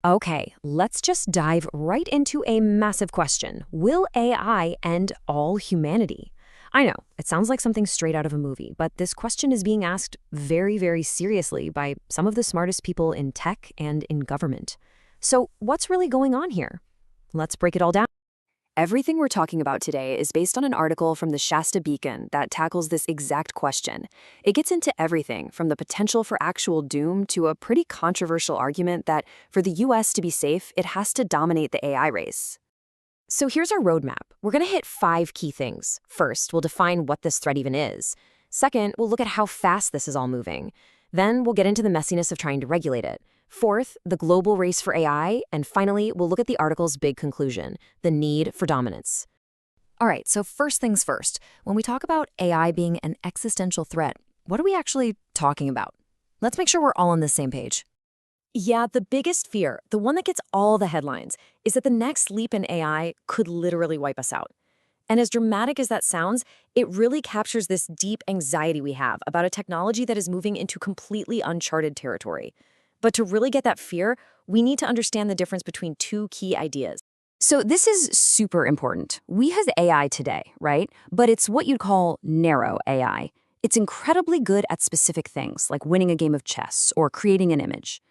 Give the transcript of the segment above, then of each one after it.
Okay, let's just dive right into a massive question. Will AI end all humanity? I know, it sounds like something straight out of a movie, but this question is being asked very, very seriously by some of the smartest people in tech and in government. So, what's really going on here? Let's break it all down. Everything we're talking about today is based on an article from the Shasta Beacon that tackles this exact question. It gets into everything from the potential for actual doom to a pretty controversial argument that for the US to be safe, it has to dominate the AI race. So here's our roadmap. We're going to hit 5 key things. First, we'll define what this threat even is. Second, we'll look at how fast this is all moving. Then we'll get into the messiness of trying to regulate it. Fourth, the global race for AI. And finally, we'll look at the article's big conclusion, the need for dominance. All right, so first things first. When we talk about AI being an existential threat, what are we actually talking about? Let's make sure we're all on the same page. Yeah, the biggest fear, the one that gets all the headlines, is that the next leap in AI could literally wipe us out. And as dramatic as that sounds, it really captures this deep anxiety we have about a technology that is moving into completely uncharted territory. But to really get that fear, we need to understand the difference between two key ideas. So this is super important. We have AI today, right? But it's what you'd call narrow AI. It's incredibly good at specific things, like winning a game of chess or creating an image.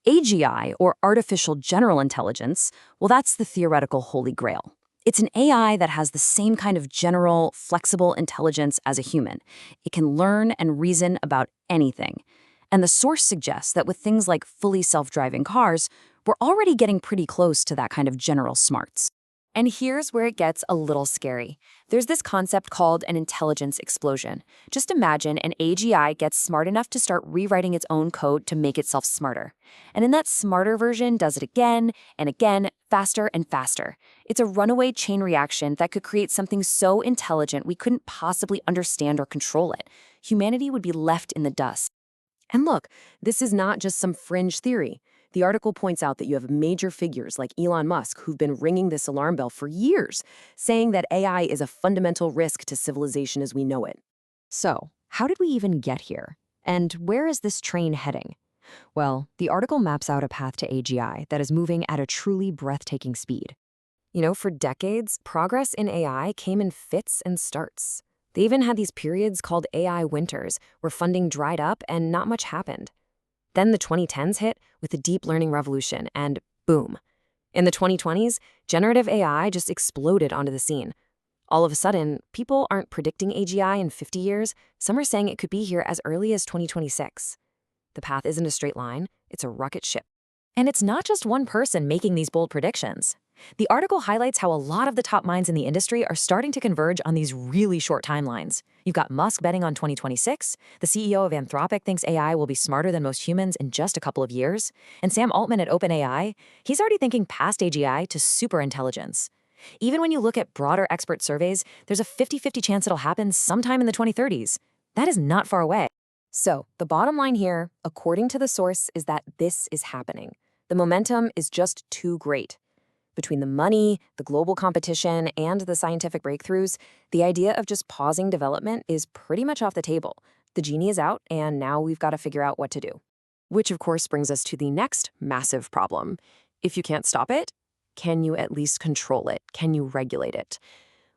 AGI, or artificial general intelligence, well, that's the theoretical holy grail. It's an AI that has the same kind of general, flexible intelligence as a human. It can learn and reason about anything. And the source suggests that with things like fully self-driving cars, we're already getting pretty close to that kind of general smarts. And here's where it gets a little scary. There's this concept called an intelligence explosion. Just imagine an AGI gets smart enough to start rewriting its own code to make itself smarter. And in that smarter version, does it again and again, faster and faster. It's a runaway chain reaction that could create something so intelligent we couldn't possibly understand or control it. Humanity would be left in the dust. And look, this is not just some fringe theory. The article points out that you have major figures like Elon Musk who've been ringing this alarm bell for years, saying that AI is a fundamental risk to civilization as we know it. So, how did we even get here? And where is this train heading? Well, the article maps out a path to AGI that is moving at a truly breathtaking speed. For decades, progress in AI came in fits and starts. They even had these periods called AI winters, where funding dried up and not much happened. Then the 2010s hit with the deep learning revolution, and boom. In the 2020s, generative AI just exploded onto the scene. All of a sudden, people aren't predicting AGI in 50 years. Some are saying it could be here as early as 2026. The path isn't a straight line, it's a rocket ship. And it's not just one person making these bold predictions. The article highlights how a lot of the top minds in the industry are starting to converge on these really short timelines. You've got Musk betting on 2026, the CEO of Anthropic thinks AI will be smarter than most humans in just a couple of years, and Sam Altman at OpenAI, he's already thinking past AGI to superintelligence. Even when you look at broader expert surveys, there's a 50-50 chance it'll happen sometime in the 2030s. That is not far away. So, the bottom line here, according to the source, is that this is happening. The momentum is just too great. Between the money, the global competition, and the scientific breakthroughs, the idea of just pausing development is pretty much off the table. The genie is out, and now we've got to figure out what to do. Which, of course, brings us to the next massive problem. If you can't stop it, can you at least control it? Can you regulate it?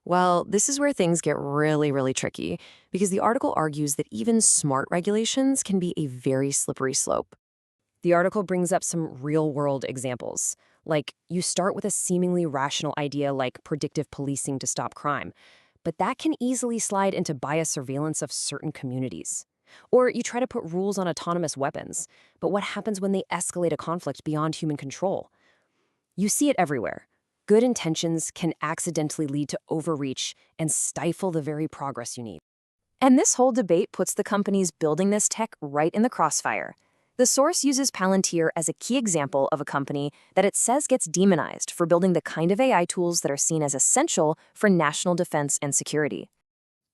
Well, this is where things get really, really tricky, because the article argues that even smart regulations can be a very slippery slope. The article brings up some real-world examples. Like, you start with a seemingly rational idea like predictive policing to stop crime, but that can easily slide into biased surveillance of certain communities. Or you try to put rules on autonomous weapons, but what happens when they escalate a conflict beyond human control? You see it everywhere. Good intentions can accidentally lead to overreach and stifle the very progress you need. And this whole debate puts the companies building this tech right in the crossfire. The source uses Palantir as a key example of a company that it says gets demonized for building the kind of AI tools that are seen as essential for national defense and security.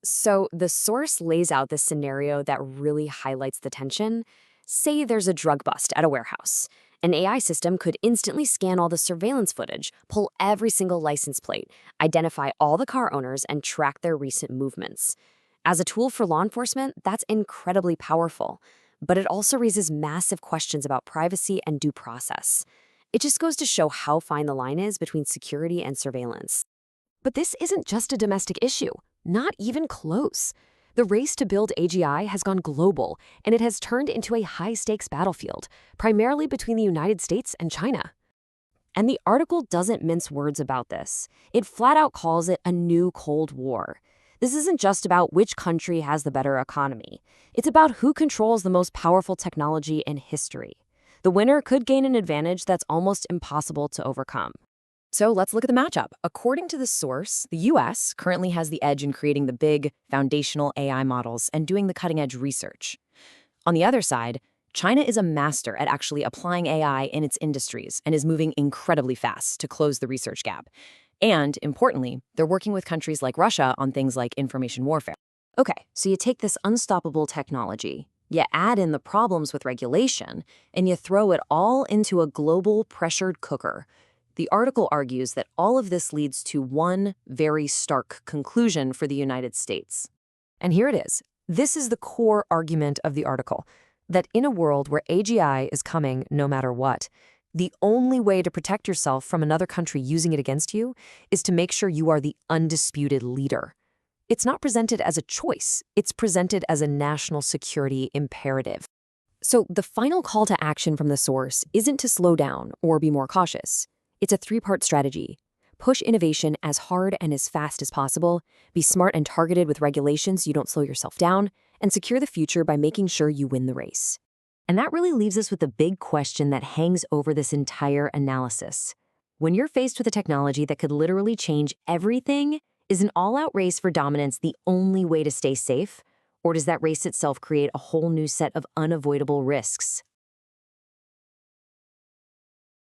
So the source lays out this scenario that really highlights the tension. Say there's a drug bust at a warehouse. An AI system could instantly scan all the surveillance footage, pull every single license plate, identify all the car owners, and track their recent movements. As a tool for law enforcement, that's incredibly powerful. But it also raises massive questions about privacy and due process. It just goes to show how fine the line is between security and surveillance. But this isn't just a domestic issue, not even close. The race to build AGI has gone global, and it has turned into a high-stakes battlefield, primarily between the United States and China. And the article doesn't mince words about this. It flat out calls it a new Cold War. This isn't just about which country has the better economy. It's about who controls the most powerful technology in history. The winner could gain an advantage that's almost impossible to overcome. So let's look at the matchup. According to the source, the US currently has the edge in creating the big, foundational AI models and doing the cutting-edge research. On the other side, China is a master at actually applying AI in its industries and is moving incredibly fast to close the research gap. And, importantly, they're working with countries like Russia on things like information warfare. Okay, so you take this unstoppable technology, you add in the problems with regulation, and you throw it all into a global pressured cooker. The article argues that all of this leads to one very stark conclusion for the United States. And here it is. This is the core argument of the article, that in a world where AGI is coming no matter what, the only way to protect yourself from another country using it against you is to make sure you are the undisputed leader. It's not presented as a choice. It's presented as a national security imperative. So the final call to action from the source isn't to slow down or be more cautious. It's a three-part strategy. Push innovation as hard and as fast as possible, be smart and targeted with regulations so you don't slow yourself down, and secure the future by making sure you win the race. And that really leaves us with the big question that hangs over this entire analysis. When you're faced with a technology that could literally change everything, is an all-out race for dominance the only way to stay safe? Or does that race itself create a whole new set of unavoidable risks?